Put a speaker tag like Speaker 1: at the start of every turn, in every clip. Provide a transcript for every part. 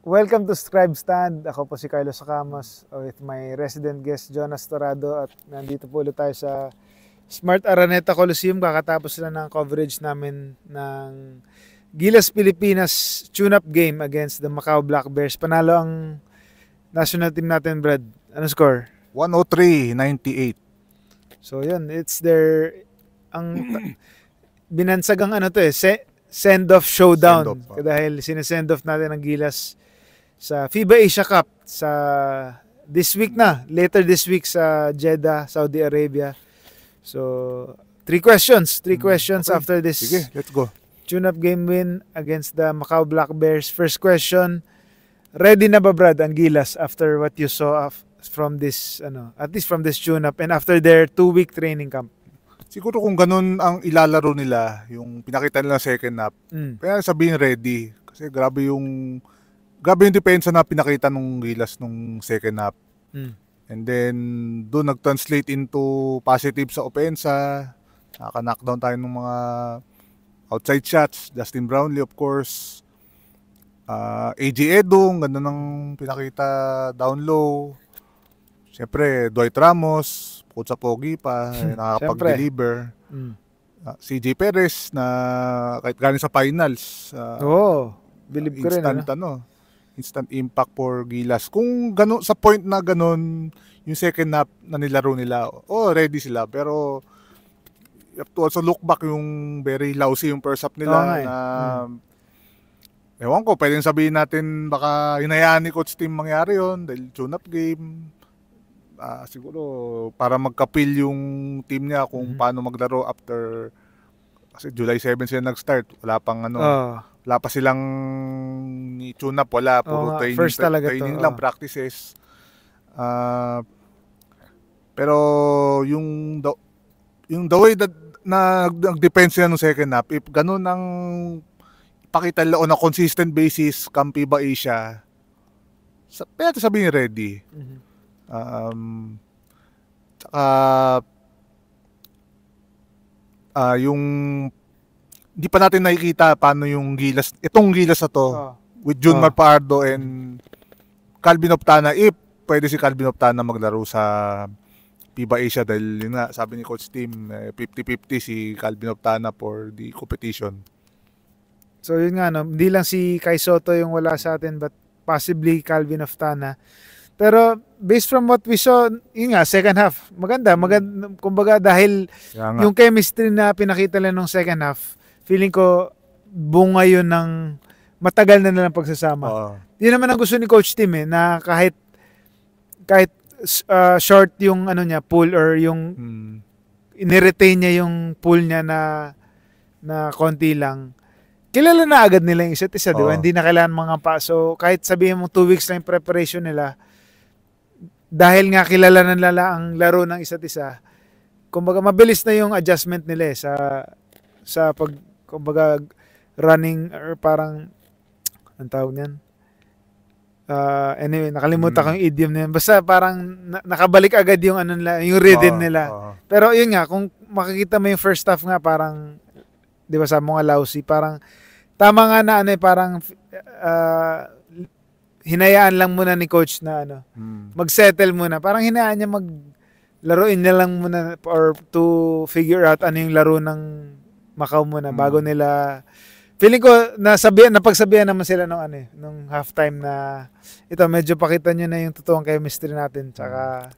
Speaker 1: Welcome to Scribe Stand. Ako po si Carlos Sacamos with my resident guest Jonas Torado at nandito po ulit tayo sa Smart Araneta Coliseum. Kakatapos na ng coverage namin ng Gilas Pilipinas tune-up game against the Macau Black Bears. Panalo ang national team natin, Brad. Ano score?
Speaker 2: 103-98.
Speaker 1: So yun, it's their binansag ang send-off showdown.
Speaker 2: Send-off,
Speaker 1: Dahil sinesend-off natin ang Gilas sa FIBA Asia Cup sa this week na, later this week sa Jeddah, Saudi Arabia. So, three questions okay. After this.
Speaker 2: Sige, let's go.
Speaker 1: Tune-up game win against the Macau Black Bears. First question, ready na ba, Brad, ang Gilas after what you saw from this, at least from this tune-up and after their 2-week training camp?
Speaker 2: Siguro kung ganun ang ilalaro nila, yung pinakita nila second half, kaya sabihin ready. Kasi grabe yung depensa na pinakita nung Gilas nung second half. And then, doon nag-translate into positive sa opensa. Naka-knockdown tayo ng mga outside shots. Justin Brownlee, of course. AJ Edong, ganda ng pinakita down low. Siyempre, Dwight Ramos, bukod sa pogi pa, nakakapag-deliver. CJ Perez na kahit galing sa finals.
Speaker 1: Believe ko rin.
Speaker 2: Instant impact for Gilas. Kung gano, sa point na ganun, yung second half na nilaro nila, ready sila. Pero you have to also look back yung very lousy yung first half nila. Ewan ko, pwedeng sabihin natin baka hinayaan ni Coach Tim mangyari yun dahil tune-up game. Siguro para magkapil yung team niya kung paano maglaro after, kasi July 7 sila nag-start, wala pang wala pa silang tune-up, wala, puro training lang, practices. Pero yung the way that na nag-defense sila ng second half, if ganun ang pakita nila on a consistent basis, Kampi ba Asia, pwede sabihin ready. Yung hindi pa natin nakikita paano yung Gilas, itong Gilas na to, with Jun Marpardo and Calvin Optana, if pwede si Calvin Optana maglaro sa FIBA Asia dahil yun nga, sabi ni Coach Tim, 50-50 si Calvin Optana for the competition.
Speaker 1: So yun nga, hindi lang si Kai Soto yung wala sa atin, but possibly Calvin Optana. Pero based from what we saw, yun nga, second half, maganda, kumbaga dahil yung chemistry na pinakita lang nung second half, feeling ko bunga yun ng matagal na nilang pagsasama. Yun naman ang gusto ni Coach Tim na kahit short yung pool or yung iniretain niya yung pool niya na konti lang. Kilala na agad nila yung isa't isa, di ba? Hindi na kailangan mga pa. So kahit sabihin mo 2 weeks lang yung preparation nila, dahil nga kilala na nila ang laro ng isa't isa, kumbaga mabilis na yung adjustment nila sa pag, kumbaga, running or parang, ang tawag niyan? Anyway, nakalimutan ko yung idiom na yun. Basta parang nakabalik agad yung yung rhythm nila. Pero yun nga, kung makikita mo yung first half nga, parang, di ba, sa mga lousy, parang, tama nga na parang, hinayaan lang muna ni coach na mag-settle muna. Parang hinayaan niya laruin niya lang muna or to figure out ano yung laro ng Macau muna bago nila. Feeling ko napagsabihan naman sila nung halftime na ito medyo pakita niyo na yung totoong chemistry natin. Tsaka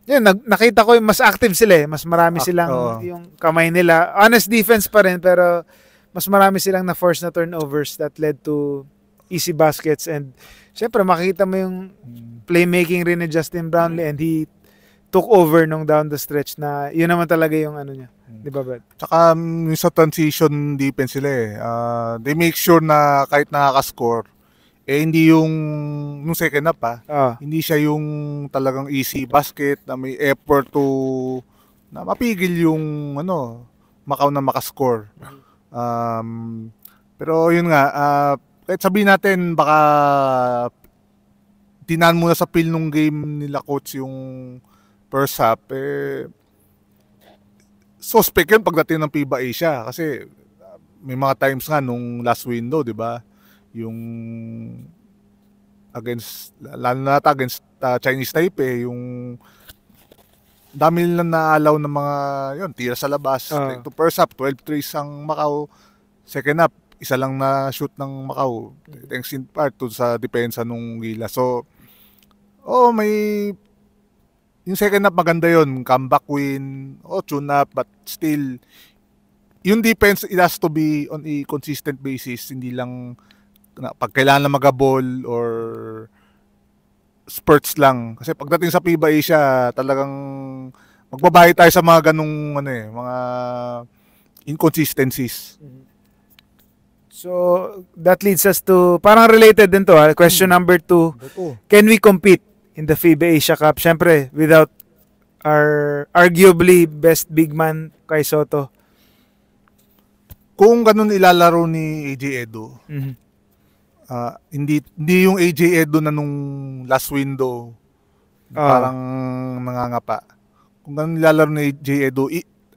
Speaker 1: yun, nakita ko yung mas active sila mas marami silang yung kamay nila. Honest defense pa rin pero mas marami silang na force na turnovers that led to easy baskets and syempre makikita mo yung playmaking rin ni Justin Brownlee and he took over nung down the stretch na yun naman talaga yung niya. Di ba, Brad?
Speaker 2: Tsaka sa transition defense sila they make sure na kahit nakaka-score, hindi yung nung second half hindi siya yung talagang easy basket na may effort na mapigil yung Macau na makascore. Pero yun nga, kahit sabihin natin baka tinan muna sa feel nung game nila coach yung first half, suspect yun pagdating ng FIBA Asia kasi may mga times nga nung last window, di ba? Yung lalo na against Chinese Taipei, yung dami nilang naalaw ng mga tira sa labas. Like, to first half, 12 threes ang Macau. Second half, isa lang na shoot ng Macau. Thanks in part to sa depensa nung Gilas. So, yung second half maganda yun. Comeback win. Tune up. But still, yung defense, it has to be on a consistent basis. Hindi lang pag kailangan na mag-ball or spurts lang. Kasi pagdating sa FIBA Asia, talagang magbabahay tayo sa mga ganung mga inconsistencies.
Speaker 1: So, that leads us to, parang related din to, question number 2. Can we compete in the FIBA Asia Cup? Siyempre, without our arguably best big man, Kai Sotto.
Speaker 2: Kung ganun ilalaro ni AJ Edo, hindi yung AJ Edo na nung last window, parang nangangapa. Kung ganun ilalaro ni AJ Edo,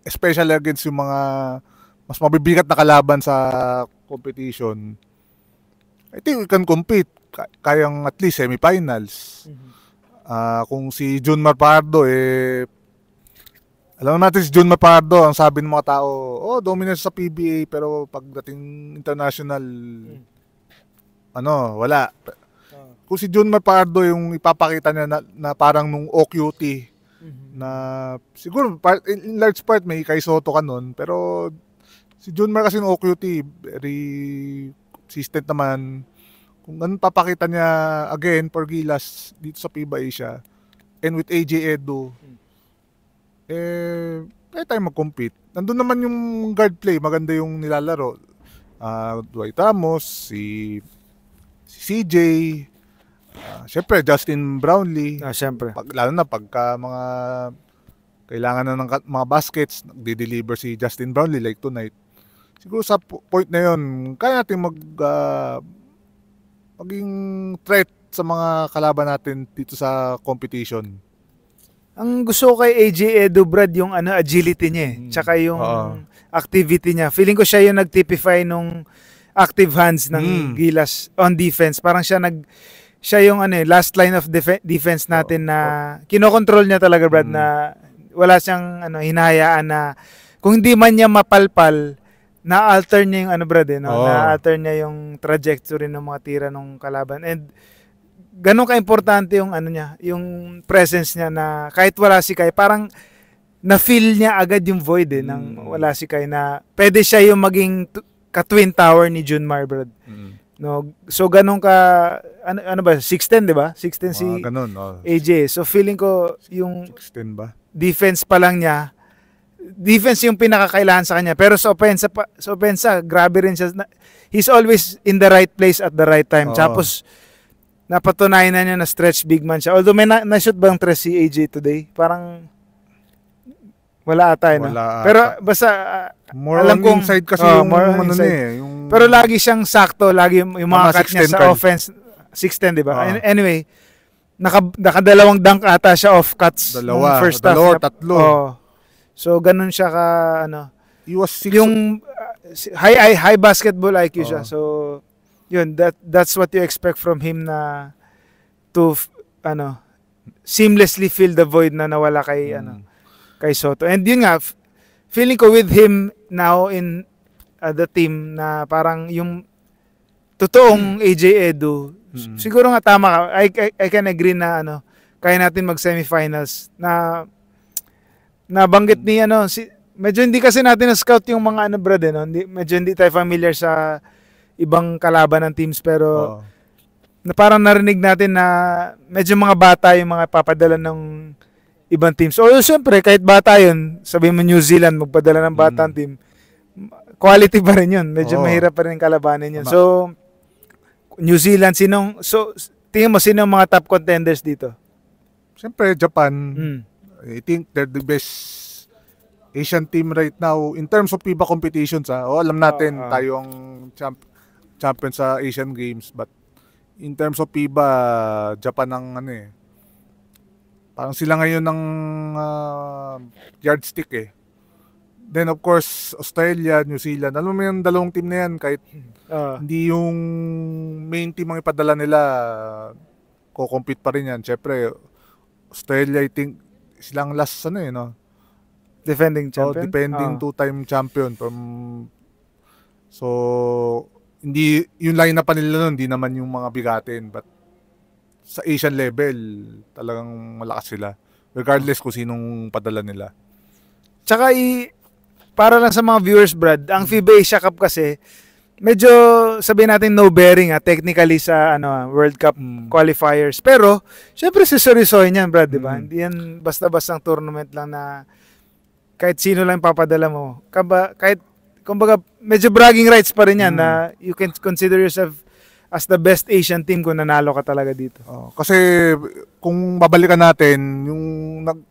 Speaker 2: especially against yung mga mas mabibigat na kalaban sa competition, I think we can compete. Kayang at least semifinals. Kung si Junmar Pardo, alam natin si Junmar Pardo, ang sabi ng mga tao, dominant sa PBA, pero pagdating international, wala. Kung si Junmar Pardo yung ipapakita niya na parang nung OQT, na siguro in large part may Kai Sotto ka nun, pero si Junmar kasi ng OQT, very consistent naman. Kung ganun papakita niya again for Gilas dito sa FIBA Asia, and with AJ Edo, kaya tayo mag-compete. Nandun naman yung guard play, maganda yung nilalaro. Dwight Ramos, si CJ, syempre Justin Brownlee.
Speaker 1: Syempre.
Speaker 2: Lalo na pagka mga kailangan na ng mga baskets, nagde-deliver si Justin Brownlee like tonight. Siguro sa point na yon, kaya natin maging threat sa mga kalaban natin dito sa competition.
Speaker 1: Ang gusto ko kay AJ Edo, Brad, yung agility niya tsaka yung activity niya. Feeling ko siya yung nag-typify nung active hands ng Gilas on defense. Parang siya yung last line of defense natin na kinokontrol niya talaga, Brad, na wala siyang hinahayaan na kung hindi man niya mapalpal, na-alter niya yung Brad, na-alter niya yung trajectory ng mga tira ng kalaban. And ganun ka-importante yung niya, yung presence niya, na kahit wala si Kai, parang na-feel niya agad yung void nang wala si Kai, na pwede siya yung maging ka-twin tower ni Junmar, Brad. No, so ganun ka ano ba 6'10", 'di ba? 6'10" si
Speaker 2: ganun,
Speaker 1: AJ. So feeling ko yung
Speaker 2: 6'10" ba?
Speaker 1: Defense pa lang niya. Defense yung pinakakailangan sa kanya, pero sa opensa grabe rin siya. He's always in the right place at the right time. Tapos napatunayan na niya na stretch big man siya. Although may na-shoot bang tres si AJ today? Parang wala ata, no? Pero basta
Speaker 2: more
Speaker 1: alam kong
Speaker 2: inside kasi yung yung
Speaker 1: pero lagi siyang sakto, lagi yung mga cut niya sa offense 6'10", 'di ba? Anyway, nakadalawang dunk ata siya off cuts nung first half.
Speaker 2: Tatlo.
Speaker 1: So ganun siya ka
Speaker 2: He was
Speaker 1: yung high basketball IQ siya. So yun, that's what you expect from him, na to seamlessly fill the void na nawala kay kay Sotto. And yun nga, feeling ko with him now in the team, na parang yung totoong AJ Edo, siguro nga tama ka. I can agree na kaya natin mag semifinals. Na nabanggit ni medyo hindi kasi natin na-scout yung mga Brad, medyo hindi tayo familiar sa ibang kalaban ng teams, pero na parang narinig natin na medyo mga bata yung mga papadala ng ibang teams. O siyempre, kahit bata yun, sabihin mo New Zealand, magpadala ng batang team, quality pa rin yun. Medyo mahirap pa rin kalabanin yun. So, New Zealand, tingin mo, sino mga top contenders dito?
Speaker 2: Siyempre, Japan. I think they're the best Asian team right now in terms of FIBA competitions. Alam natin tayo ang champion sa Asian Games, but in terms of FIBA, Japan ang parang sila ngayon ng yardstick Then of course, Australia, New Zealand. Alam mo yung dalawang team na yan, kahit hindi yung main team ang ipadala nila, ko-compete pa rin yan. Siyempre, Australia, I think, silang last, no?
Speaker 1: Defending champion?
Speaker 2: Defending two-time champion. So, hindi, yung lineup pa nila nun, hindi naman yung mga bigatin. But, sa Asian level, talagang malakas sila. Regardless kung sinong padala nila.
Speaker 1: Tsaka, para lang sa mga viewers, Brad, ang FIBA Asia Cup kasi, medyo sabihin natin no bearing technically sa World Cup qualifiers. Pero syempre seryosohin niyan, Brad, 'di ba? Hindi yan basta-bastang tournament lang na kahit sino lang papadala mo. Kahit kumbaga medyo bragging rights pa rin yan na you can consider yourself as the best Asian team kung nanalo ka talaga dito.
Speaker 2: Kasi kung babalikan natin yung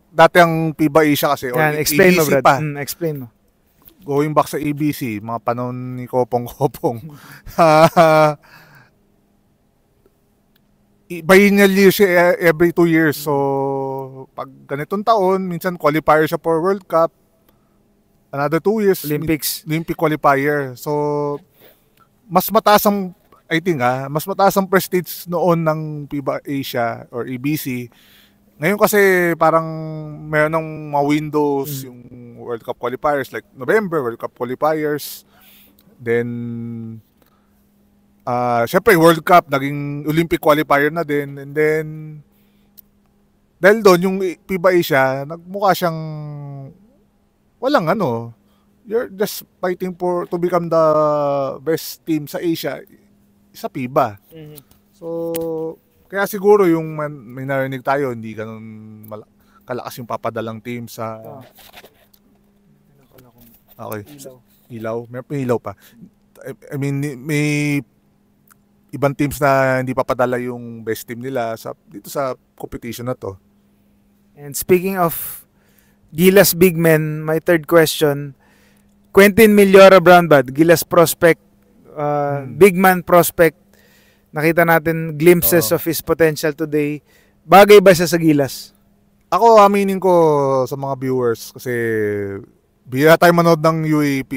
Speaker 2: dati ang FIBA Asia kasi or
Speaker 1: explain
Speaker 2: ABC
Speaker 1: mo, Brad.
Speaker 2: Pa.
Speaker 1: Explain mo.
Speaker 2: Going back sa ABC, mga panahon ni Kopong-Kopong. Biennial year siya every 2 years. So, pag ganitong taon, minsan qualifier siya for World Cup. Another 2 years, Olympic qualifier. So, mas mataas ang, I think mas mataas ang prestige noon ng FIBA Asia or ABC. Ngayon kasi parang meron ng mga windows yung World Cup qualifiers like November, World Cup qualifiers. Then, syempre World Cup, naging Olympic qualifier na din. And then, dahil doon, yung FIBA Asia, nagmukha siyang walang you're just fighting to become the best team sa Asia sa FIBA. So, kaya siguro yung may narinig tayo, hindi ganun kalakas yung papadalang team sa... Okay. Ilaw? May ilaw pa. I mean, may ibang teams na hindi papadala yung best team nila dito sa competition na to.
Speaker 1: And speaking of Gilas big men, my third question, Quentin Millora Brownbad, Gilas prospect, big man prospect. Nakita natin glimpses of his potential today. Bagay ba siya sa Gilas?
Speaker 2: Ako, aminin ko sa mga viewers kasi bihira tayo manood ng UAP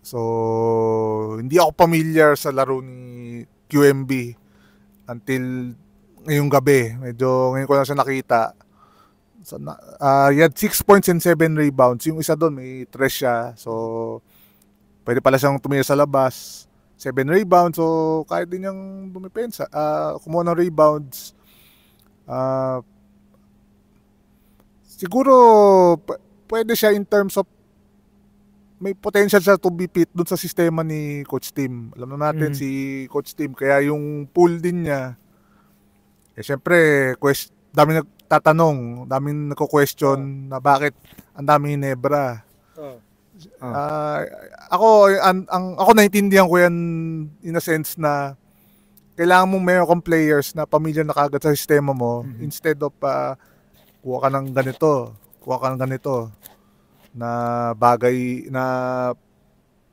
Speaker 2: So, hindi ako familiar sa laro ni QMB until ngayong gabi. Ngayon ko lang siya nakita. He had 6 points and 7 rebounds. Yung isa doon, may 3 siya. So, pwede pala siyang tumira sa labas. 7 rebounds, so kahit din niyang dumipensa, kumuha ng rebounds. Siguro, pwede siya in terms of, may potential siya to be fit dun sa sistema ni Coach Tim. Alam na natin si Coach Tim, kaya yung pool din niya, syempre, daming nagtatanong, daming nagko-question na bakit ang daming Hinebra. Ako naintindihan ko yan in a sense na kailangan mong meron kang players na pamilya na kagad sa sistema mo instead of kuha ka ng ganito na bagay na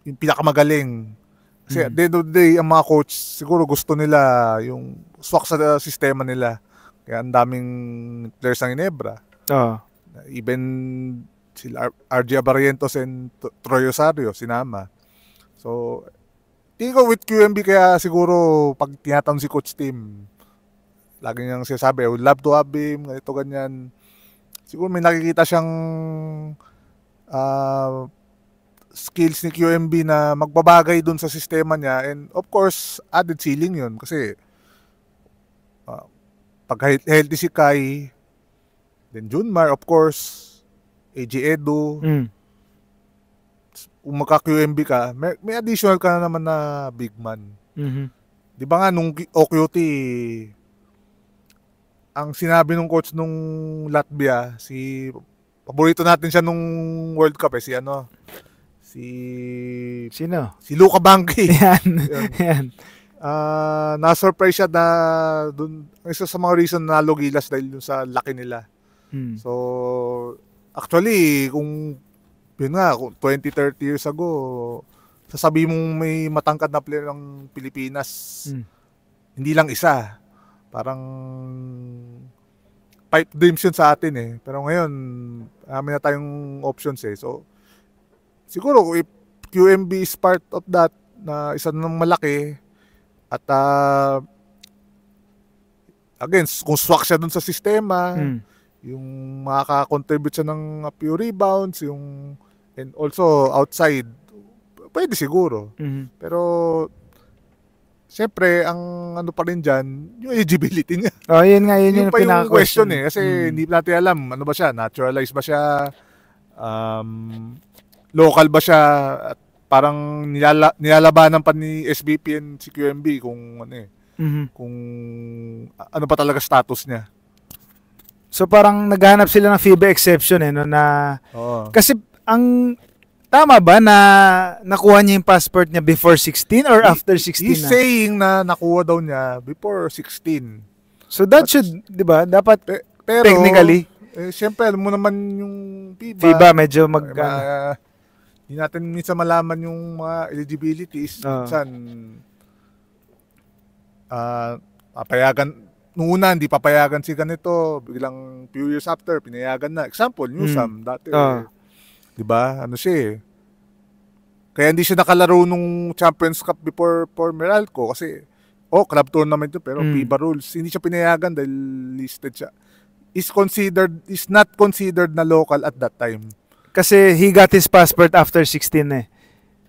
Speaker 2: yung pinakamagaling. Kasi at the end of the day, ang mga coach siguro gusto nila yung swak sa sistema nila. Kaya ang daming players ng Ginebra. Even sila RJ Barrientos and Troy Rosario, sinama. So, tingin ko with QMB kaya siguro pag tinatanong si Coach Tim, lagi niyang sinasabi, I would love to have him, ganito, ganyan. Siguro may nakikita siyang skills ni QMB na magbabagay dun sa sistema niya. And of course, added ceiling yun. Kasi, pag healthy si Kai, then Junmar, of course, AJ Edu, kung magka-QMB ka, may additional ka na naman na big man. Di ba nga, nung OQT, ang sinabi nung coach nung Latvia, paborito natin siya nung World Cup
Speaker 1: Sino?
Speaker 2: Si Luka Bangki.
Speaker 1: Yan.
Speaker 2: Na-surprise siya na dun, isa sa mga reason na nalo Gilas dahil dun sa laki nila. So, actually, kung 20-30 years ago, sasabihin mong may matangkad na player ng Pilipinas, hindi lang isa. Parang pipe dreams yun sa atin Pero ngayon, marami na tayong options So, siguro if QMB is part of that, na isa ng malaki, at again, kung swak siya dun sa sistema, yung makaka-contribute siya ng few rebounds, and also outside, pwede siguro. Pero, siyempre, ang ano pa rin dyan, yung eligibility niya.
Speaker 1: Yun nga, yun yung
Speaker 2: pinaka-question eh. Kasi hindi natin alam, ano ba siya, naturalized ba siya, local ba siya, at parang nilalabanan pa ni SBP and si QMB kung ano eh, kung ano pa talaga status niya.
Speaker 1: So parang naghahanap sila ng FIBA exception no, na kasi ang tama ba na nakuha niya yung passport niya before 16 or after 16
Speaker 2: he's saying na nakuha daw niya before 16.
Speaker 1: So that should, 'di ba? Dapat pero, technically
Speaker 2: siyempre alam mo naman yung
Speaker 1: FIBA medyo
Speaker 2: hindi natin minsan malaman yung mga eligibilities. Minsan, papayagan, nung una, hindi papayagan si ganito, biglang few years after, pinayagan na. Example, Newsome, dati, di ba? Ano siya eh. Kaya hindi siya nakalaro nung Champions Cup before for Meralco kasi, club tournament yun, pero FIBA rules. Hindi siya pinayagan dahil listed siya. Is not considered na local at that time.
Speaker 1: Kasi he got his passport after 16 eh.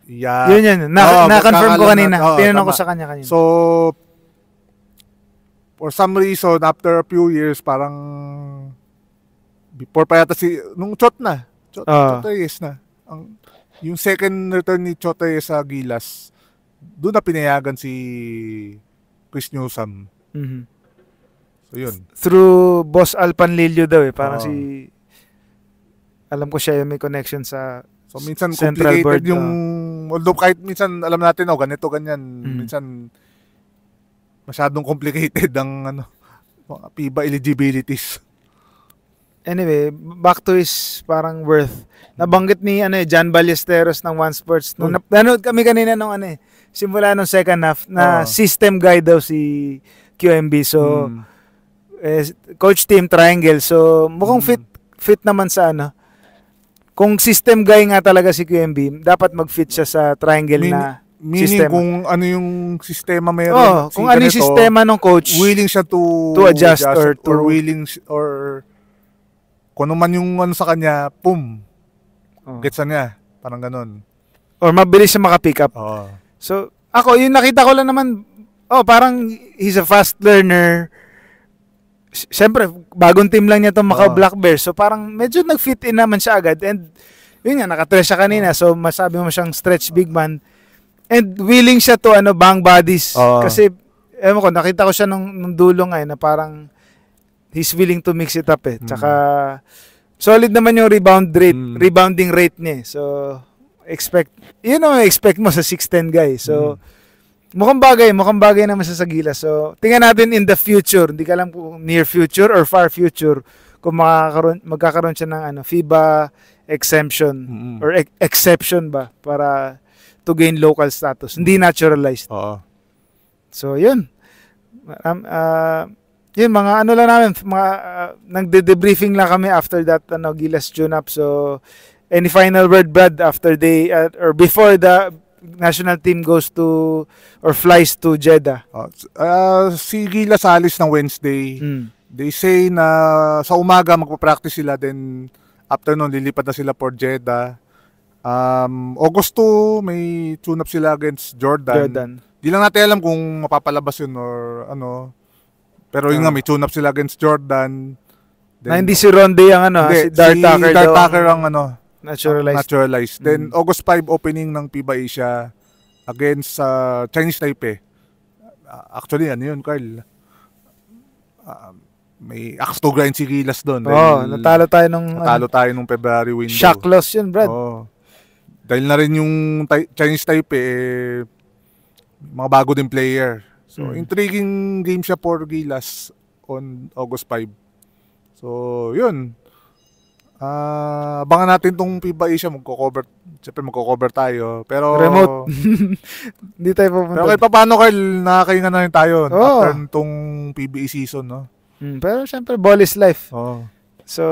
Speaker 2: Yeah.
Speaker 1: Yun. Na-confirm ko kanina. Tinanong ko sa kanya kanina.
Speaker 2: So, for some reason, after a few years, parang before pa yata nung Chotayes na. Yung second return ni Chotayes sa Gilas, doon na pinayagan si Chris Newsome. So, yun.
Speaker 1: Through Boss Alpanlilio daw eh. Parang alam ko siya yung may connection sa
Speaker 2: so minsan
Speaker 1: Central
Speaker 2: complicated
Speaker 1: Board,
Speaker 2: yung although kahit minsan alam natin ganito ganyan minsan masyadong complicated ang FIBA eligibilities.
Speaker 1: Anyway, back to his parang worth. Nabanggit ni John Ballesteros ng One Sports. Nanood kami kanina nung simula nung second half na system guy daw si QMB. So coach team triangle. So mukhang fit naman sa kung system guy nga talaga si QMB, dapat mag-fit siya sa triangle na
Speaker 2: meaning
Speaker 1: sistema.
Speaker 2: Kung ano yung sistema mayroon.
Speaker 1: Kung ano yung sistema ng coach.
Speaker 2: Willing siya to
Speaker 1: adjust or
Speaker 2: willing or kung ano man yung sa kanya, gets niya. Parang ganun.
Speaker 1: Or mabilis siya makapick up. So, ako, yung nakita ko lang naman, parang he's a fast learner. Siyempre, bagong team lang niya itong Macau Black Bears. So, parang medyo nag-fit in naman siya agad. And, yun nga, nakatrace siya kanina. So, masabi mo siyang stretch big man. And, willing siya to, bang bodies. Kasi, ewan ko, nakita ko siya nung dulo nga, na parang, he's willing to mix it up eh. Tsaka, solid naman yung rebounding rate niya. So, expect mo sa 6'10 guy. So, mukhang bagay naman sa Gilas. So, tingnan natin in the future. Hindi ka alam kung near future or far future kung magkakaroon siya ng FIBA exemption or exception ba para to gain local status. Hindi naturalized. So, yun. Yun, mga lang namin, nagde-debriefing lang kami after that Gilas tune-up. So, any final word, Brad, after or before the national team goes to or flies to Jeddah?
Speaker 2: Si Gilas alis ng Wednesday. They say na sa umaga magpa-practice sila, then afternoon lilipat na sila for Jeddah. August 2 may tune-up sila against Jordan. Di lang natin alam kung mapapalabas yun or pero yun nga, may tune-up sila against Jordan. Then,
Speaker 1: hindi si Ronde ang si Dart Tucker
Speaker 2: ang
Speaker 1: naturalized.
Speaker 2: Then August 5 opening ng FIBA Asia against Chinese Taipei. Actually yun Carl. May axe to grind si Gilas doon.
Speaker 1: Natalo tayo nung
Speaker 2: February window.
Speaker 1: Shock loss yun, Brad.
Speaker 2: Dahil na rin yung Chinese Taipei mga bago din player. So intriguing game siya for Gilas on August 5. So yun. Abangan natin tong FIBA Asia, magko-cover tayo. Pero
Speaker 1: remote. Hindi tayo pupunta.
Speaker 2: Pero kahit paano, Carl, nakakahinga na rin tayo after tong PBA season, no?
Speaker 1: Pero syempre, ball is life. So,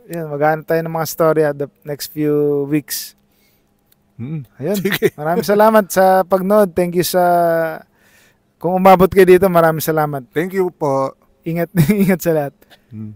Speaker 1: yun, maghanap tayo ng mga story the next few weeks. Ayun. Sige. Maraming salamat sa pagnood. Thank you kung umabot kayo dito, maraming salamat.
Speaker 2: Thank you po.
Speaker 1: Ingat, ingat sa lahat.
Speaker 2: Mm.